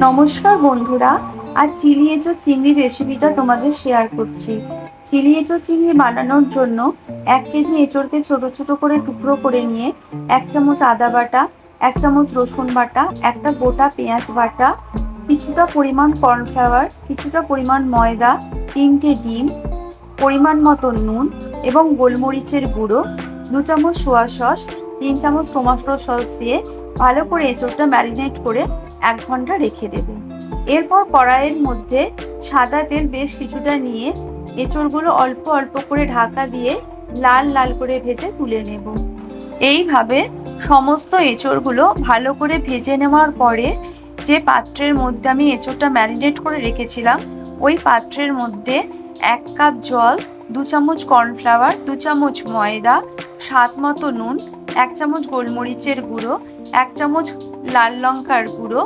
নমস্কার বন্ধুরা, আজ চিলি এঁচোড় চিংড়ির রেসিপিটা তোমাদের শেয়ার করছি। চিলি এঁচোড় চিংড়ি বানানোর জন্য 1 কেজি এঁচোড়কে ছোট ছোট করে টুকরো করে নিয়ে 1 চামচ আদা বাটা, 1 চামচ রসুন বাটা, একটা গোটা পেঁয়াজ বাটা, কিছুটা পরিমাণ কর্নফ্লাওয়ার, কিছুটা পরিমাণ ময়দা, 3টে ডিম, পরিমাণ মতো নুন এবং গোলমরিচের গুঁড়ো, 2 চামচ সোয়া সস, 3 চামচ টমেটো সস দিয়ে ভালো করে এঁচোড়টা ম্যারিনেট করে 1 ঘন্টা রেখে দেব। এরপর কড়াইয়ের মধ্যে সাদা তেল বেশ কিছুটা নিয়ে এঁচোড়গুলো অল্প অল্প করে ঢাকা দিয়ে লাল লাল করে ভেজে তুলে নেব। এইভাবে সমস্ত এঁচোড়গুলো ভালো করে ভেজে নেওয়ার পরে যে পাত্রের মধ্যে আমি এঁচোড়টা ম্যারিনেট করে রেখেছিলাম ওই পাত্রের মধ্যে 1 কাপ জল, 2 চামচ কর্নফ্লাওয়ার, 2 চামচ ময়দা, স্বাদ মতো নুন, 1 চামচ গোলমরিচের গুঁড়ো, 1 চামচ লাল লঙ্কার গুঁড়ো,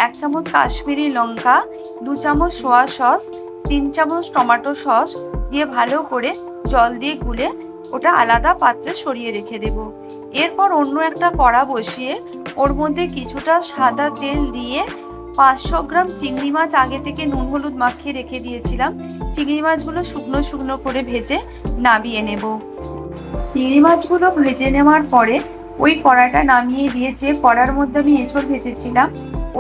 1 চামচ কাশ্মীরি লঙ্কা, 2 চামচ সোয়া সস, 3 চামচ টমেটো সস দিয়ে ভালো করে জল দিয়ে গুলে ওটা আলাদা পাত্রে সরিয়ে রেখে দেব। এরপর অন্য একটা কড়া বসিয়ে ওর মধ্যে কিছুটা সাদা তেল দিয়ে 500 গ্রাম চিংড়ি মাছ আগে থেকে নুন হলুদ মাখিয়ে রেখে দিয়েছিলাম, চিংড়ি মাছগুলো শুকনো শুকনো করে ভেজে নামিয়ে নেব। চিংড়ি মাছগুলো ভেজে নেওয়ার পরে ওই কড়াটা নামিয়ে দিয়ে যে কড়ার মধ্যে আমি এঁচোড় ভেজেছিলাম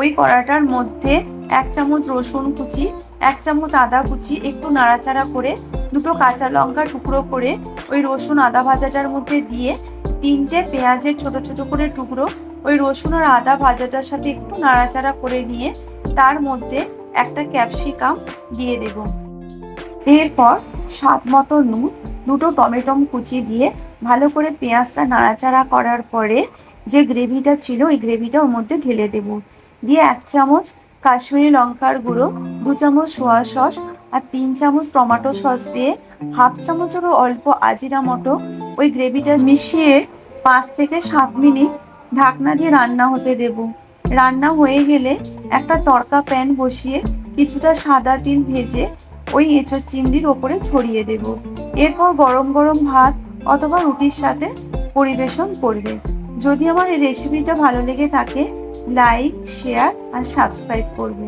ওই কড়াটার মধ্যে 1 চামচ রসুন কুচি, 1 চামচ আদা কুচি একটু নাড়াচাড়া করে 2টো কাঁচা লঙ্কা টুকরো করে ওই রসুন আদা ভাজাটার মধ্যে দিয়ে 3টে পেঁয়াজের ছোট ছোট করে টুকরো ওই রসুন আর আদা ভাজাটার সাথে একটু নাড়াচাড়া করে নিয়ে তার মধ্যে একটা ক্যাপসিকাম দিয়ে দেব। এরপর স্বাদ মতো নুন, 2টো টমেটো কুচি দিয়ে ভালো করে পেঁয়াজটা নাড়াচাড়া করার পরে যে গ্রেভিটা ছিল ওই গ্রেভিটা ওর মধ্যে ঢেলে দেব। দিয়ে 1 চামচ কাশ্মীরি লঙ্কার গুঁড়ো, 2 চামচ সোয়া সস আর 3 চামচ টমেটো সস দিয়ে 1/2 চামচেরও অল্প আজিনামোটো ওই গ্রেভিটা মিশিয়ে 5 থেকে 7 মিনিট ঢাকনা দিয়ে রান্না হতে দেব। রান্না হয়ে গেলে একটা তড়কা প্যান বসিয়ে কিছুটা সাদা তিল ভেজে ওই এঁচোড় চিংড়ির ওপরে ছড়িয়ে দেব। এরপর গরম গরম ভাত অথবা রুটির সাথে পরিবেশন করবে। যদি আমার এই রেসিপিটা ভালো লেগে থাকে লাইক, শেয়ার আর সাবস্ক্রাইব করবে।